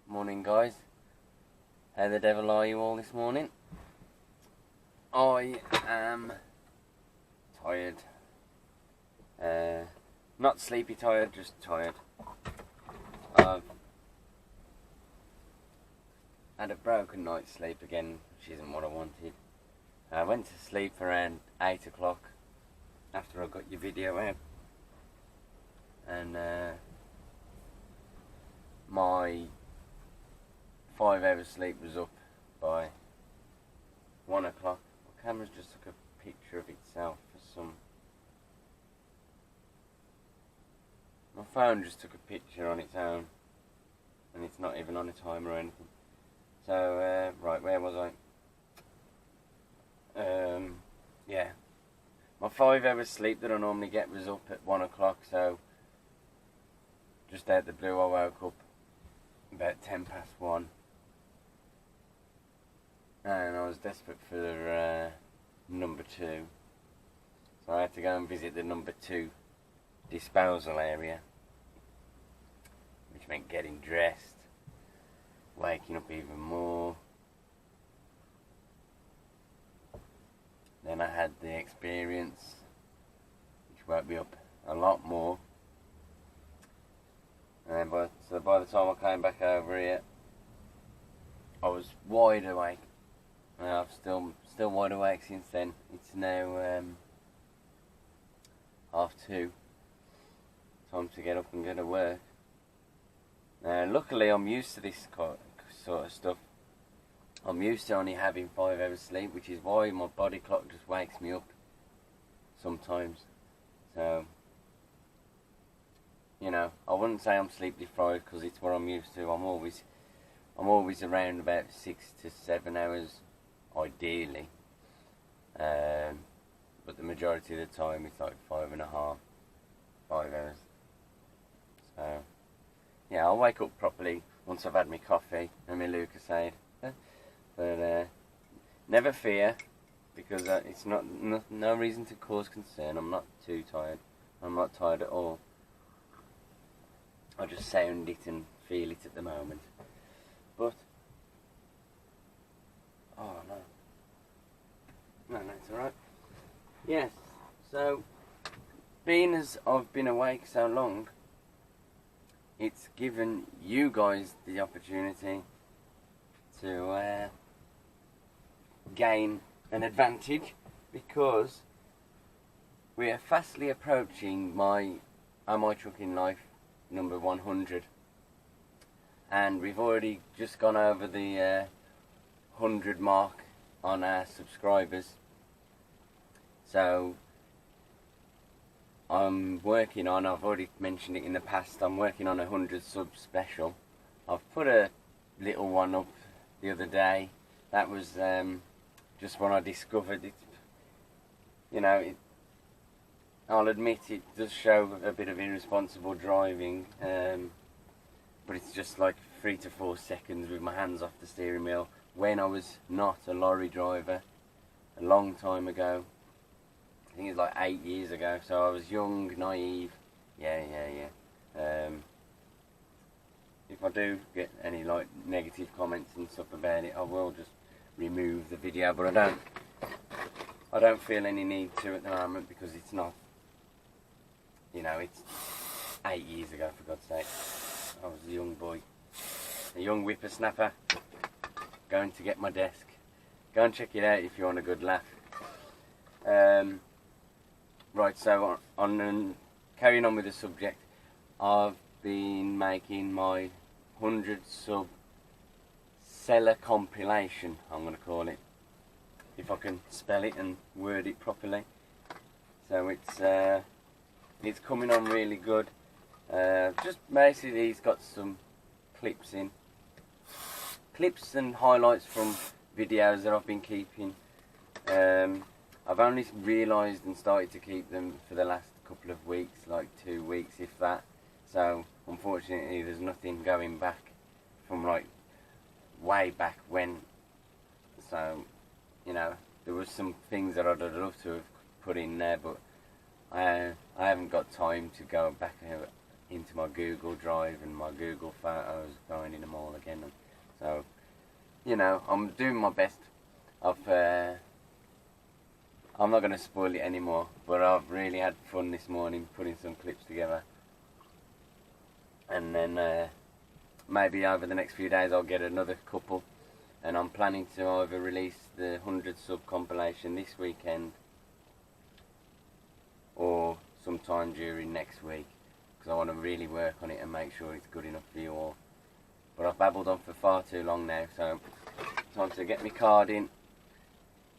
Morning, guys. How the devil are you all this morning? I am tired. Not sleepy tired, just tired. I've had a broken night's sleep again, which isn't what I wanted. I went to sleep around 8 o'clock after I got your video out, and my 5 hours sleep was up by 1 o'clock. My camera's just took a picture of itself for some... My phone just took a picture on its own, and it's not even on a timer or anything. So, right, where was I? Yeah. My 5 hours sleep that I normally get was up at 1 o'clock, so just out the blue I woke up about 10 past 1. And I was desperate for number 2. So I had to go and visit the number 2 disposal area, which meant getting dressed, waking up even more. Then I had the experience, which woke me up a lot more. And by the time I came back over here, I was wide awake. And I'm still wide awake since then. It's now 2:30. Time to get up and go to work. Luckily, I'm used to this sort of stuff. I'm used to only having 5 hours sleep, which is why my body clock just wakes me up sometimes. So, you know, I wouldn't say I'm sleep deprived because it's what I'm used to. I'm always around about 6 to 7 hours, ideally. But the majority of the time it's like 5.5, 5 hours. So, yeah, I'll wake up properly once I've had my coffee and my Lucozade. But never fear, because it's no reason to cause concern. I'm not too tired. I'm not tired at all. I just sound it and feel it at the moment. But oh no, it's alright. Yes. So, being as I've been awake so long, it's given you guys the opportunity to gain an advantage, because we are fastly approaching my Am I Trucking Life number 100, and we've already just gone over the 100 mark on our subscribers. So I'm working on, I've already mentioned it in the past, I'm working on a 100 sub special. I've put a little one up the other day. That was just when I discovered it. You know, I'll admit it does show a bit of irresponsible driving, but it's just like 3 to 4 seconds with my hands off the steering wheel, when I was not a lorry driver a long time ago. I think it's like 8 years ago, so I was young, naive. Yeah. If I do get any like negative comments and stuff about it, I will just remove the video, but I don't feel any need to at the moment, because it's not, you know, it's 8 years ago, for God's sake. I was a young boy, a young whippersnapper, going to get my desk. Go and check it out if you want a good laugh. Right, so carrying on with the subject, I've been making my 100 sub seller compilation, I'm going to call it, if I can spell it and word it properly. So it's coming on really good. Just basically, it's got some clips and highlights from videos that I've been keeping. I've only realised and started to keep them for the last couple of weeks, like 2 weeks if that. So unfortunately there's nothing going back from like way back when. So, you know, there was some things that I'd love to have put in there, but I haven't got time to go back into my Google Drive and my Google Photos, going in them all again. And so, you know, I'm doing my best. I'm not going to spoil it anymore, but I've really had fun this morning putting some clips together. And then maybe over the next few days I'll get another couple, and I'm planning to either release the 100 sub compilation this weekend or sometime during next week, because I want to really work on it and make sure it's good enough for you all. But I've babbled on for far too long now, so time to get my card in,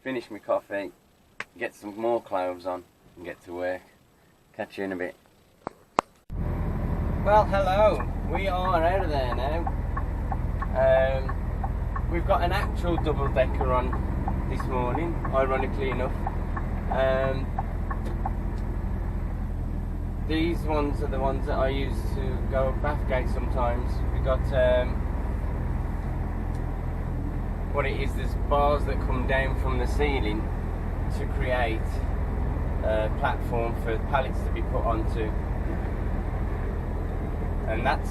finish my coffee, get some more clothes on and get to work. Catch you in a bit. Well, hello, we are out of there now. We've got an actual double-decker on this morning, ironically enough. These ones are the ones that I use to go Bathgate sometimes. We got what it is, there's bars that come down from the ceiling to create a platform for pallets to be put onto, and that's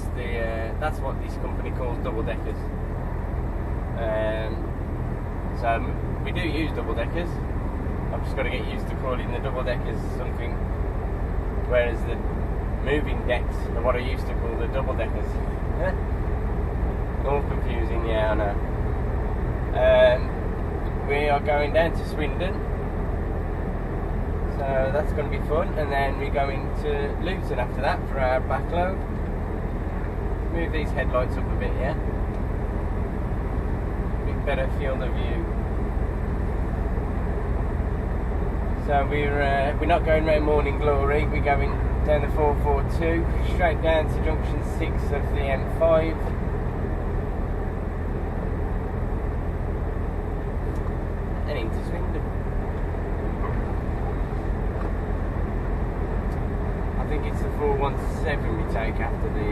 what this company calls double deckers. So we do use double deckers. I've just got to get used to calling the double deckers something, whereas the moving decks are what I used to call the double deckers. All confusing, yeah, I know. We are going down to Swindon, so that's going to be fun, and then we're going to Luton after that for our backload. Move these headlights up a bit, yeah? Bit better field of view. So we're not going round Morning Glory, we're going down the 442, straight down to junction 6 of the M5. And into Swindon. I think it's the 417 we take after the...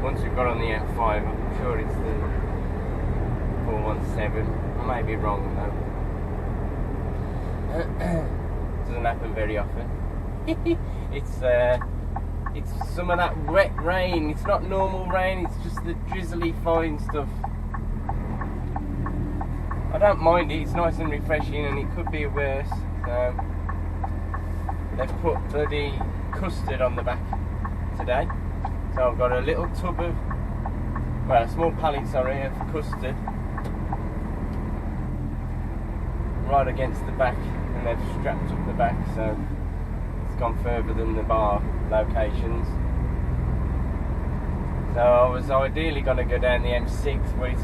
once we've got on the M5, I'm sure it's the 417. I may be wrong though. Doesn't happen very often. It's some of that wet rain. It's not normal rain, it's just the drizzly fine stuff. I don't mind it, it's nice and refreshing, and it could be worse. So they've put bloody custard on the back today. So I've got a little tub of, well, a small pallet, sorry, of custard right against the back, and they've strapped up the back, so it's gone further than the bar locations. So I was ideally going to go down the M6, but it's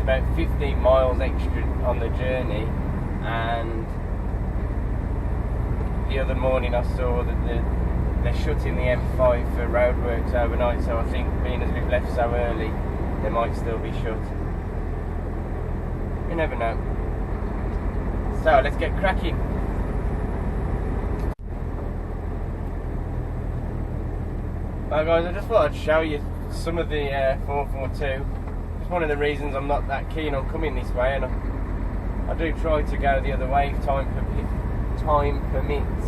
about 15 miles extra on the journey, and the other morning I saw that they're shutting the M5 for roadworks overnight, so I think, being as we've left so early, they might still be shut. You never know. So let's get cracking. Right guys, I just thought I'd show you some of the 442. It's one of the reasons I'm not that keen on coming this way, and I do try to go the other way if time permits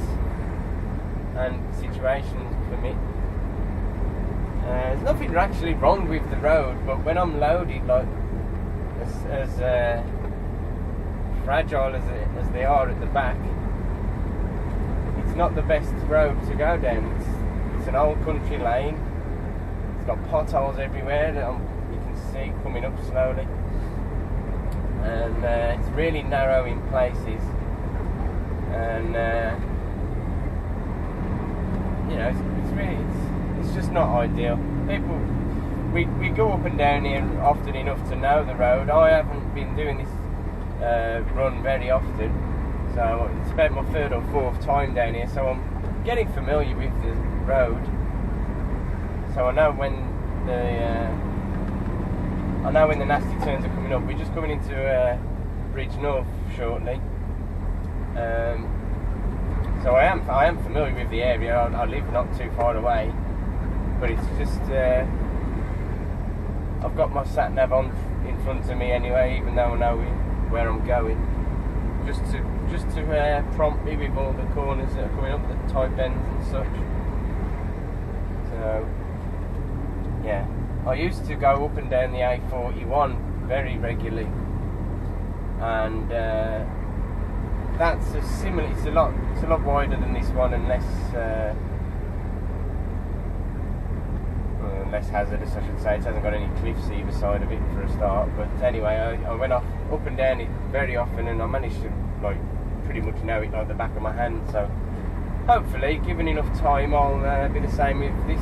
and situations permit. There's nothing actually wrong with the road, but when I'm loaded, like as fragile as they are at the back, it's not the best road to go down. It's an old country lane. It's got potholes everywhere that you can see coming up slowly, and it's really narrow in places, and you know, it's just not ideal. People, we go up and down here often enough to know the road. I haven't been doing this run very often, so it's about my third or fourth time down here, so I'm getting familiar with the road. So I know when the nasty turns are coming up. We're just coming into Bridge North shortly, so I am familiar with the area. I live not too far away, but it's just I've got my sat nav on in front of me anyway, even though I know where I'm going, just to just to prompt me with all the corners that are coming up, the tight bends and such. So yeah, I used to go up and down the A41 very regularly, and that's a similar. It's a lot wider than this one and less hazardous, I should say. It hasn't got any cliffs either side of it for a start. But anyway, I went up and down it very often, and I managed to like pretty much know it like the back of my hand. So hopefully, given enough time, I'll be the same with this.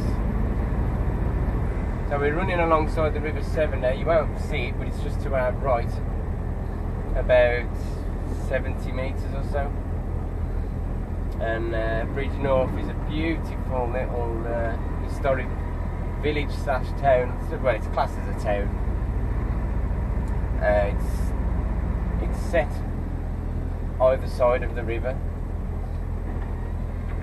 So we're running alongside the River Severn now. You won't see it, but it's just to our right, about 70 metres or so. And Bridge North is a beautiful little historic village / town. Well, it's classed as a town. It's set either side of the river.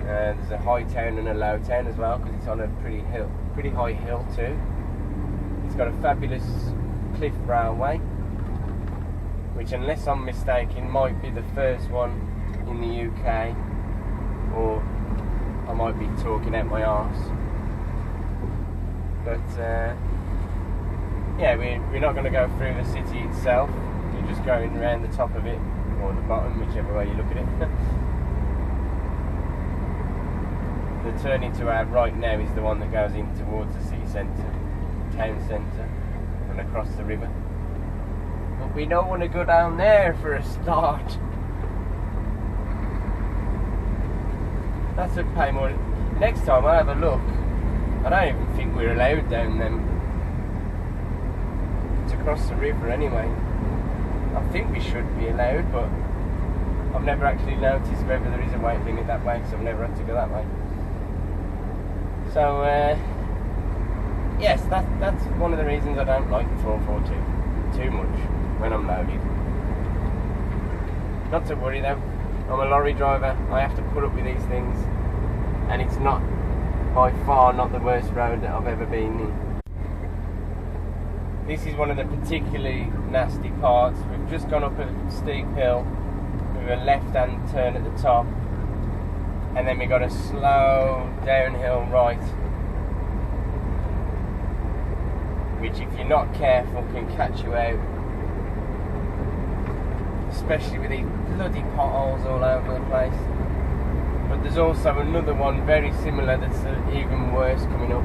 There's a high town and a low town as well, because it's on a pretty high hill too. It's got a fabulous cliff railway, which, unless I'm mistaken, might be the first one in the UK, or I might be talking out my arse. But yeah, we're not going to go through the city itself. We're just going around the top of it, or the bottom, whichever way you look at it. The turning to our right now is the one that goes in towards the city centre, town centre, and across the river. But we don't want to go down there for a start. That's a pay more. Next time I have a look, I don't even think we're allowed down them to cross the river anyway. I think we should be allowed, but I've never actually noticed whether there is a weight limit that way, because I've never had to go that way. So yes, that's one of the reasons I don't like the 442 too much when I'm loaded. Not to worry though, I'm a lorry driver, I have to put up with these things, and it's not by far not the worst road that I've ever been in. This is one of the particularly nasty parts. We've just gone up a steep hill with a left-hand turn at the top, and then we got a slow downhill right, which, if you're not careful, can catch you out, especially with these bloody potholes all over the place. But there's also another one very similar that's even worse coming up,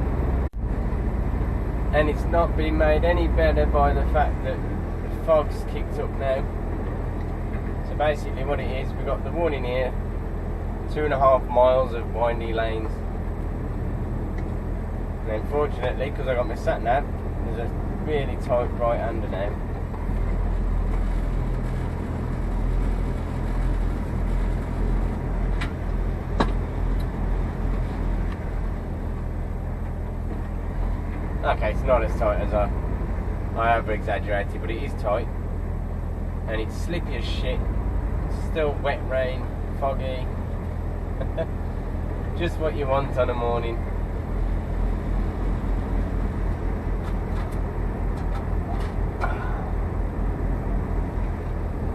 and it's not been made any better by the fact that the fog's kicked up now. So basically what it is, we've got the warning here, 2.5 miles of windy lanes, and unfortunately, because I got my sat nav, there's a really tight right hander now. Okay, it's not as tight as I over exaggerated, but it is tight, and it's slippy as shit. It's still wet rain, foggy. Just what you want on a morning.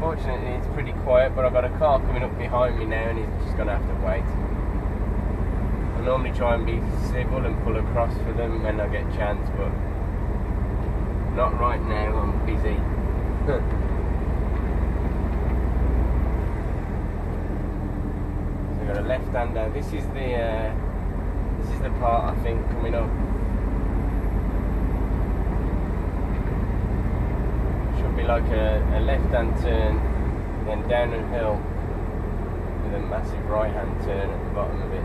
Fortunately, it's pretty quiet, but I've got a car coming up behind me now, and he's just going to have to wait. I normally try and be civil and pull across for them when I get a chance, but not right now, I'm busy. So we've got a left-hander. This is the part, I think, coming up. Should be like a left-hand turn, then down a hill with a massive right-hand turn at the bottom of it.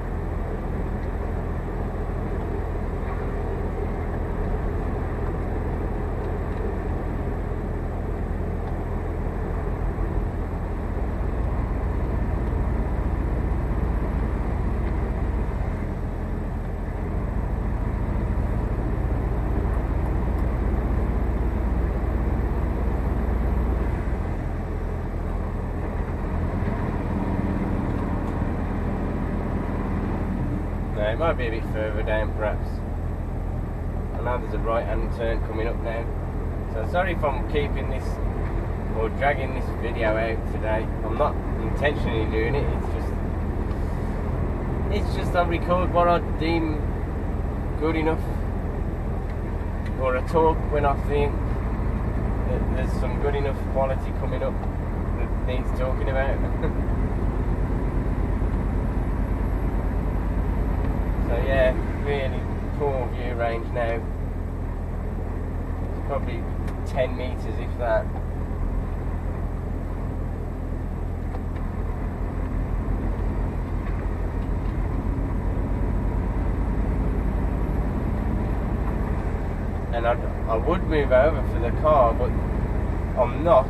It might be a bit further down perhaps. I know there's a right hand turn coming up now. So sorry if I'm keeping this or dragging this video out today. I'm not intentionally doing it. It's just I record what I deem good enough, or I talk when I think that there's some good enough quality coming up that needs talking about. So yeah, really poor view range now. It's probably 10 metres if that. And I would move over for the car, but I'm not.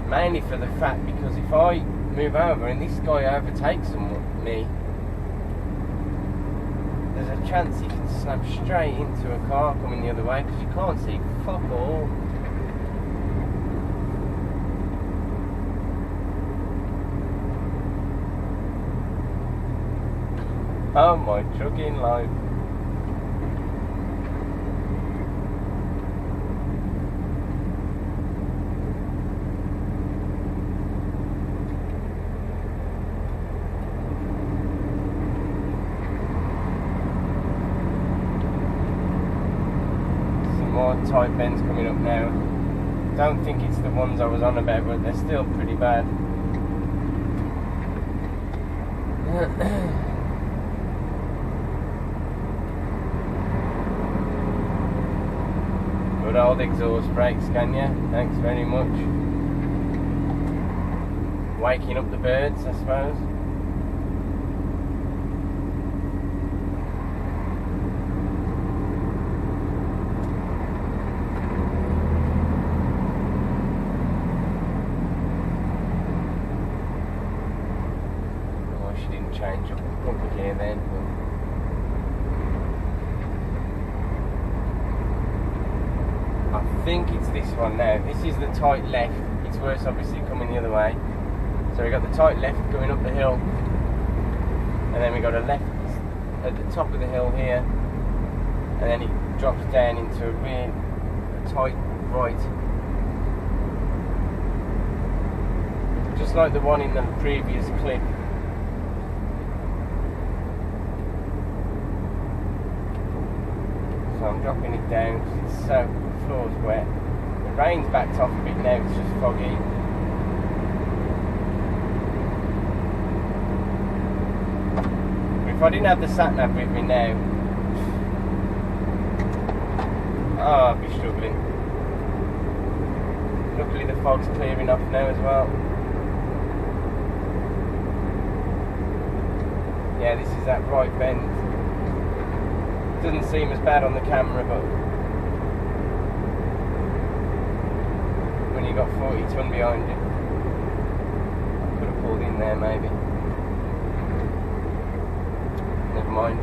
Mainly for the fact because if I move over and this guy overtakes me, there's a chance he can slam straight into a car coming the other way because you can't see fuck all. Oh my trucking life. More tight bends coming up now. Don't think it's the ones I was on about, but they're still pretty bad. Good old exhaust brakes, can ya? Thanks very much. Waking up the birds, I suppose. Change up here then. I think it's this one now. This is the tight left. It's worse obviously coming the other way. So we got the tight left going up the hill, and then we got a left at the top of the hill here, and then it drops down into a real tight right. Just like the one in the previous clip. So I'm dropping it down because it's so, the floor's wet. The rain's backed off a bit now, it's just foggy. If I didn't have the sat-nav with me now, I'd be struggling. Luckily the fog's clearing off now as well. Yeah, this is that right bend. Doesn't seem as bad on the camera, but when you got 40 ton behind you, I could have pulled in there maybe. Never mind.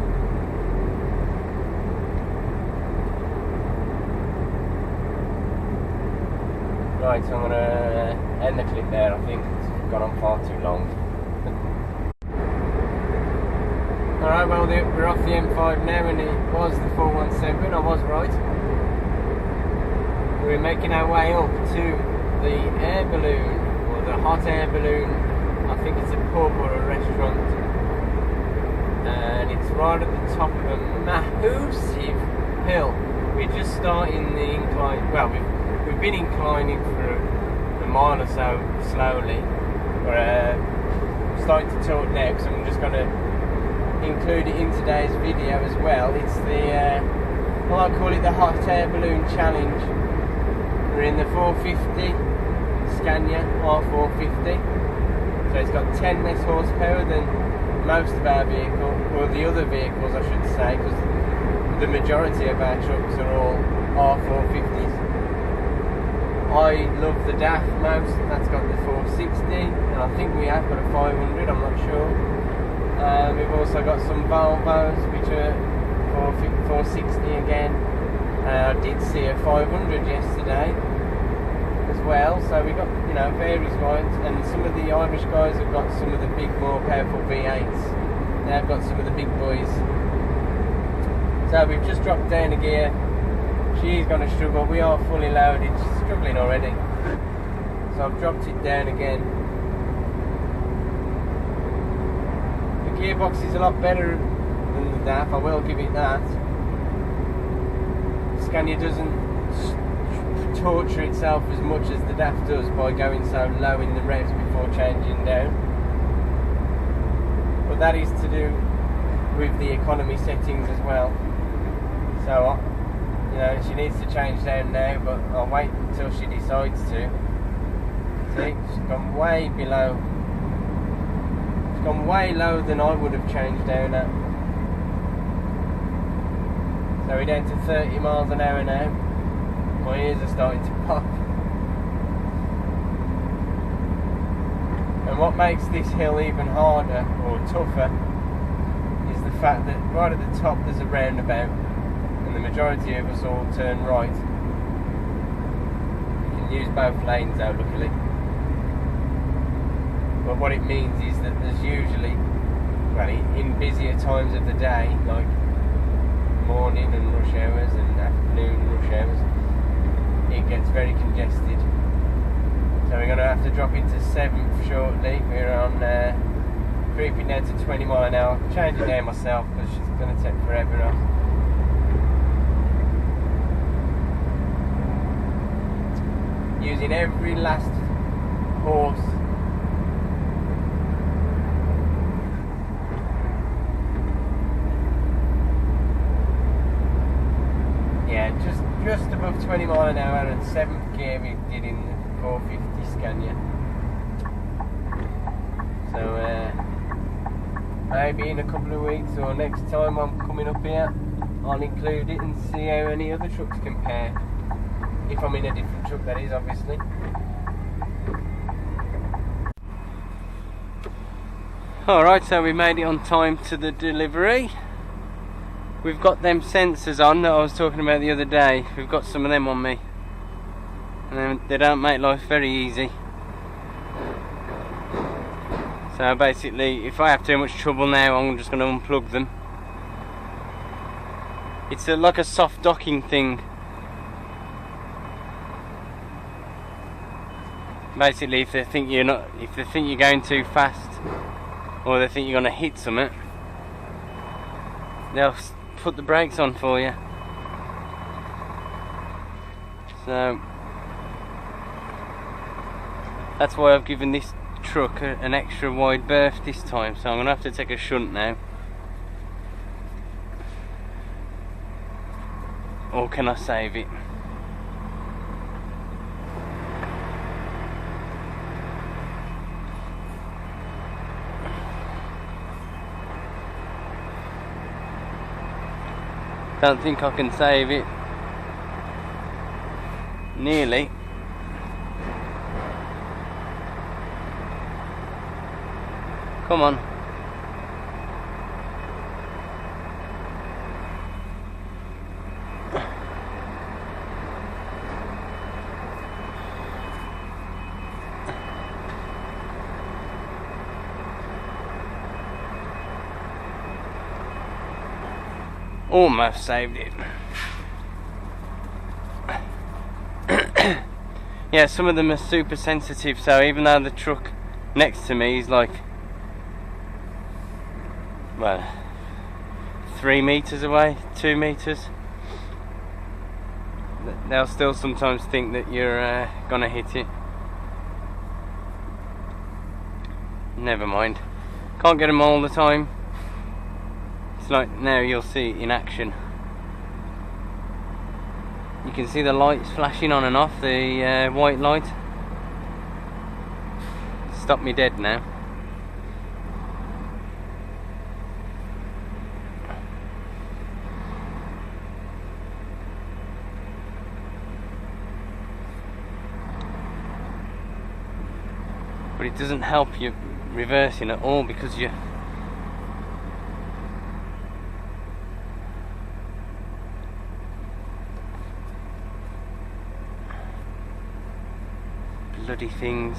Right, so I'm going to end the clip there. I think it's gone on far too long. Alright, well we're off the M5 now, and it was the 417, I was right. We're making our way up to the air balloon, or the hot air balloon. I think it's a pub or a restaurant. And it's right at the top of a massive hill. We're just starting the incline, well we've been inclining for a mile or so slowly. We're starting to tilt now because I'm just going to include it in today's video as well. It's the well, I call it the hot air balloon challenge. We're in the 450 Scania R450, so it's got 10 less horsepower than most of our vehicle, or the other vehicles I should say, because the majority of our trucks are all R450s. I love the DAF most, that's got the 460, and I think we have got a 500, I'm not sure. We've also got some Volvos which are 460 again. I did see a 500 yesterday as well, so we've got, you know, various lines, and some of the Irish guys have got some of the big, more powerful V8s. They've got some of the big boys. So we've just dropped down a gear. She's going to struggle. We are fully loaded. She's struggling already. So I've dropped it down again. gearbox is a lot better than the DAF, I will give it that. Scania doesn't torture itself as much as the DAF does by going so low in the revs before changing down. But that is to do with the economy settings as well. So, you know, she needs to change down now, but I'll wait until she decides to. See, she's gone way below. She's gone way lower than I would have changed down at. So we're down to 30 miles an hour now. My ears are starting to pop. And what makes this hill even harder or tougher is the fact that right at the top there's a roundabout, and the majority of us all turn right. You can use both lanes though, luckily. But what it means is that there's usually, well, in busier times of the day, like morning and rush hours and afternoon rush hours, it gets very congested. So we're going to have to drop into 7th shortly. We're on creeping down to 20 mile an hour. I'm changing down myself because she's going to take forever now. Using every last horse. Yeah, just above 20 mile an hour, and 7th gear we did in the 450 Scania. So maybe in a couple of weeks or next time I'm coming up here, I'll include it and see how any other trucks compare. If I'm in a different truck, that is, obviously. Alright, so we made it on time to the delivery. We've got them sensors on that I was talking about the other day. We've got some of them on me, and they don't make life very easy. So basically, if I have too much trouble now, I'm just going to unplug them. It's like a soft docking thing. Basically, if they think you're going too fast, or they think you're going to hit something, they'll put the brakes on for you. So that's why I've given this truck an extra wide berth this time. So I'm going to have to take a shunt now. Or can I save it? Don't think I can save it. Nearly. Come on. Almost saved it. Yeah, some of them are super sensitive, so even though the truck next to me is like, well, 3 meters away, 2 meters, they'll still sometimes think that you're gonna hit it. Never mind. Can't get them all the time. It's like now you'll see it in action. You can see the lights flashing on and off, the white light. Stop me dead now. But it doesn't help you reversing at all because you bloody things.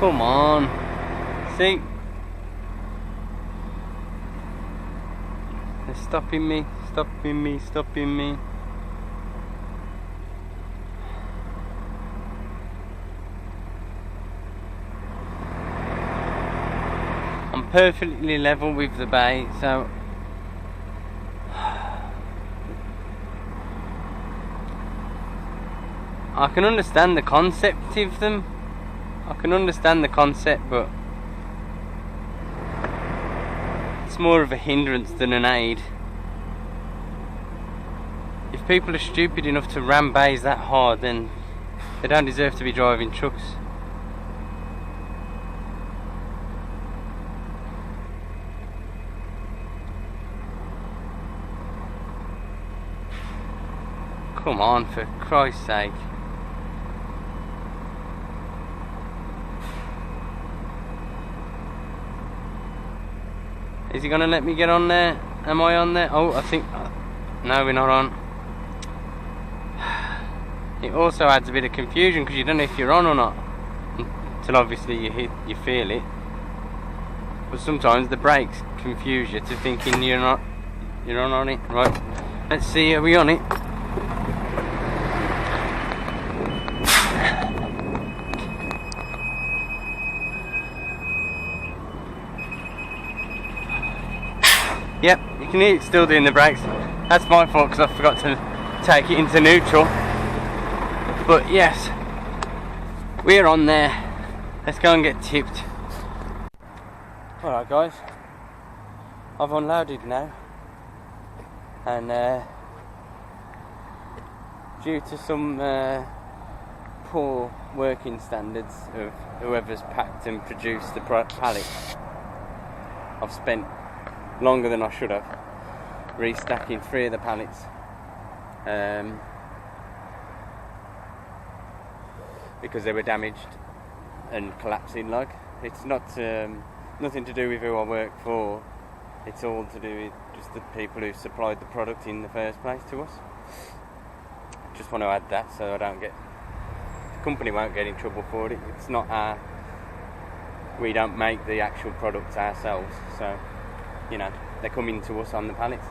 Come on. See? They're stopping me, stopping me, stopping me. I'm perfectly level with the bay, so I can understand the concept of them. I can understand the concept, but it's more of a hindrance than an aid. If people are stupid enough to ram bays that hard, then they don't deserve to be driving trucks. Come on, for Christ's sake. Is he gonna let me get on there? Am I on there? Oh, I think... no, we're not on. It also adds a bit of confusion because you don't know if you're on or not until obviously you feel it. But sometimes the brakes confuse you to thinking you're not on it. Right, let's see, are we on it? Yep, you can hear it still doing the brakes. That's my fault because I forgot to take it into neutral. But yes, we're on there. Let's go and get tipped. Alright guys, I've unloaded now. And due to some poor working standards of whoever's packed and produced the pallet, I've spent longer than I should have restacking 3 of the pallets, because they were damaged and collapsing. Like, it's not nothing to do with who I work for, it's all to do with just the people who supplied the product in the first place to us. Just want to add that so I don't get, the company won't get in trouble for it. It's not we don't make the actual product ourselves, so you know, they're coming to us on the pallets.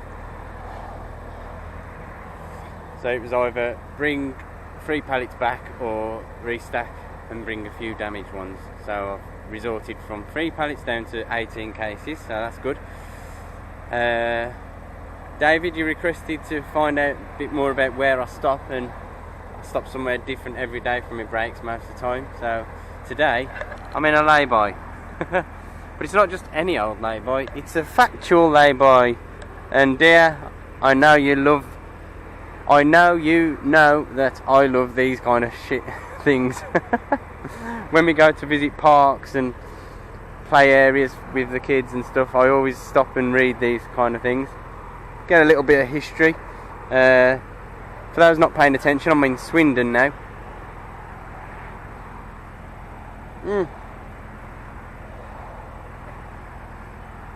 So it was either bring 3 pallets back or restack and bring a few damaged ones. So I've resorted from 3 pallets down to 18 cases, so that's good. David, you requested to find out a bit more about where I stop, and I stop somewhere different every day for my brakes most of the time. So today I'm in a lay-by. But it's not just any old lay-by, it's a factual lay-by. And dear, I know you know that I love these kind of shit things. When we go to visit parks and play areas with the kids and stuff, I always stop and read these kind of things. Get a little bit of history. For those not paying attention, I'm in Swindon now.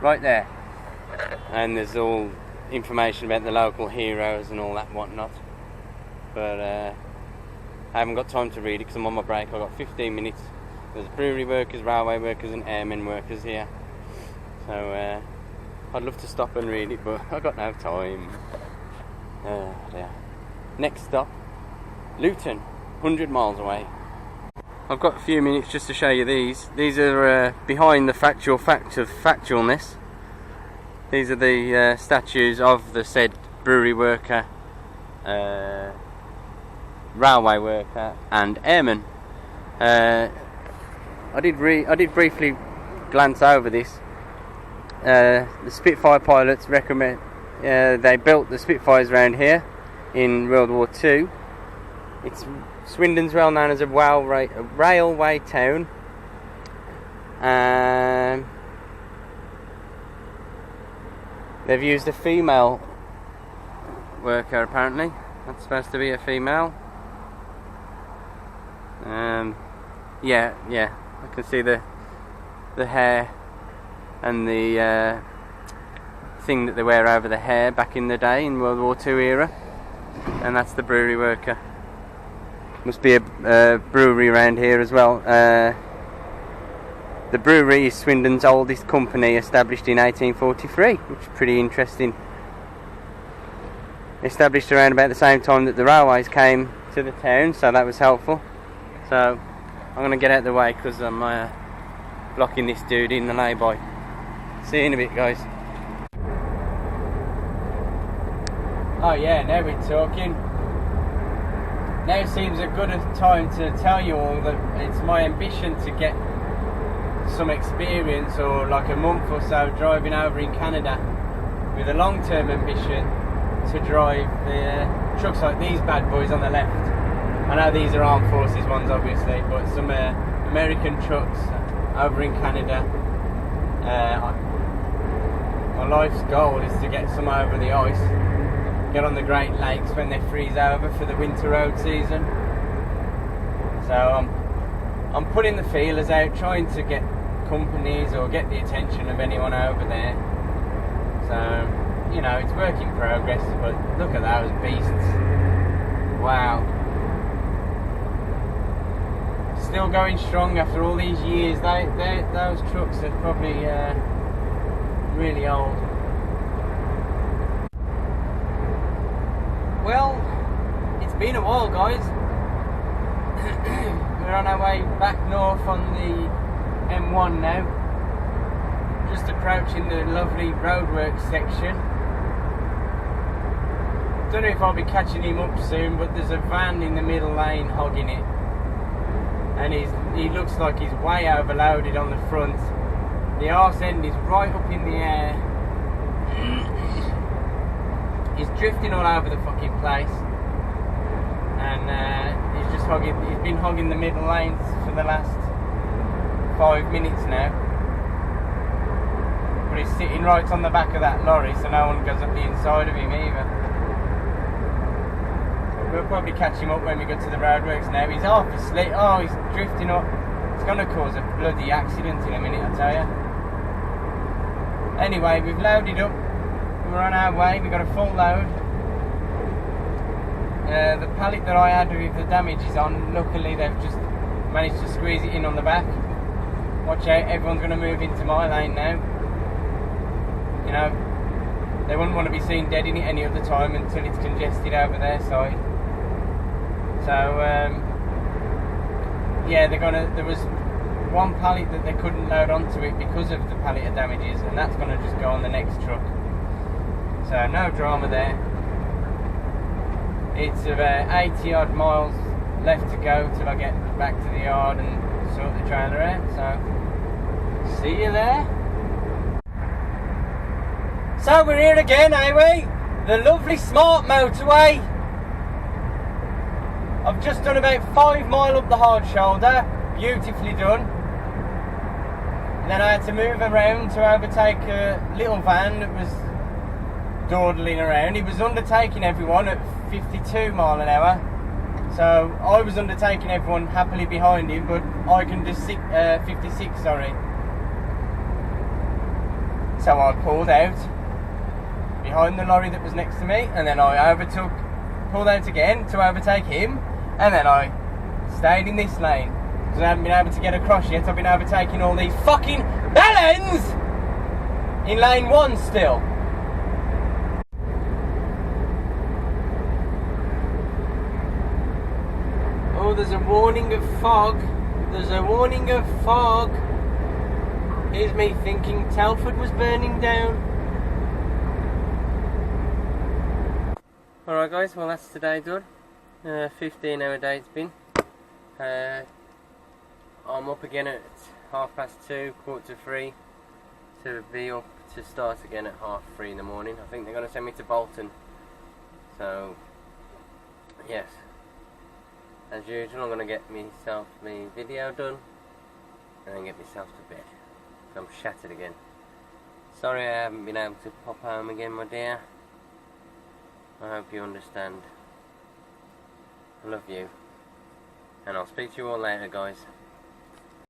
Right there, and there's all information about the local heroes and all that whatnot, but I haven't got time to read it because I'm on my break. I've got 15 minutes. There's brewery workers, railway workers and airmen workers here, so I'd love to stop and read it, but I've got no time. There. Next stop, Luton, 100 miles away. I've got a few minutes just to show you these. These are behind the factual fact of factualness. These are the statues of the said brewery worker, railway worker and airman. I did briefly glance over this. The Spitfire pilots recommend they built the Spitfires around here in World War II. Swindon's well known as a railway town. They've used a female worker apparently. That's supposed to be a female. Yeah, I can see the hair and the thing that they wear over the hair back in the day in World War II era, and that's the brewery worker. Must be a brewery around here as well. the brewery is Swindon's oldest company, established in 1843, which is pretty interesting. Established around about the same time that the railways came to the town, so that was helpful. So I'm going to get out of the way because I'm blocking this dude in the lay-by. See you in a bit, guys. Oh yeah, now we're talking. Now seems a good time to tell you all that it's my ambition to get some experience, or like a month or so driving over in Canada, with a long-term ambition to drive the trucks like these bad boys on the left. I know these are armed forces ones obviously, but some American trucks over in Canada. My life's goal is to get some over the ice, get on the Great Lakes when they freeze over for the winter road season. So I'm putting the feelers out, trying to get companies or get the attention of anyone over there. So, you know, it's work in progress, but look at those beasts. Wow. Still going strong after all these years. Those trucks are probably really old. Well, it's been a while, guys. We're on our way back north on the M1 now. Just approaching the lovely roadworks section. Don't know if I'll be catching him up soon, but there's a van in the middle lane hogging it. And he looks like he's way overloaded on the front. The arse end is right up in the air. He's drifting all over the fucking place. And he's been hogging the middle lanes for the last 5 minutes now. But he's sitting right on the back of that lorry, so no one goes up the inside of him either. We'll probably catch him up when we go to the roadworks now. He's half asleep. Oh, he's drifting up. It's going to cause a bloody accident in a minute, I tell you. Anyway, we've loaded up. We're on our way. We've got a full load. The pallet that I had with the damages on, luckily they've just managed to squeeze it in on the back. Watch out, everyone's going to move into my lane now. You know, they wouldn't want to be seen dead in it any other time until it's congested over their side. So, yeah, there was one pallet that they couldn't load onto it because of the pallet of damages, and that's going to just go on the next truck. So, no drama there. It's about 80 odd miles left to go till I get back to the yard and sort the trailer out. So, see you there. So, we're here again, eh we? The lovely smart motorway. I've just done about 5 mile up the hard shoulder, beautifully done. And then I had to move around to overtake a little van that was dawdling around. He was undertaking everyone at 52 mile an hour. So I was undertaking everyone happily behind him, but I can just 56, sorry. So I pulled out behind the lorry that was next to me, and then I pulled out again to overtake him. And then I stayed in this lane because I haven't been able to get across yet. I've been overtaking all these fucking bellends in lane 1 still. Oh, there's a warning of fog. There's a warning of fog. Here's me thinking Telford was burning down. Alright guys, well that's today done. 15-hour day it's been. I'm up again at 2:30, 2:45 to be up to start again at 3:30 in the morning. I think they're going to send me to Bolton. So, yes, as usual I'm going to get myself my video done and then get myself to bed. I'm shattered again. Sorry I haven't been able to pop home again, my dear. I hope you understand. I love you, and I'll speak to you all later, guys.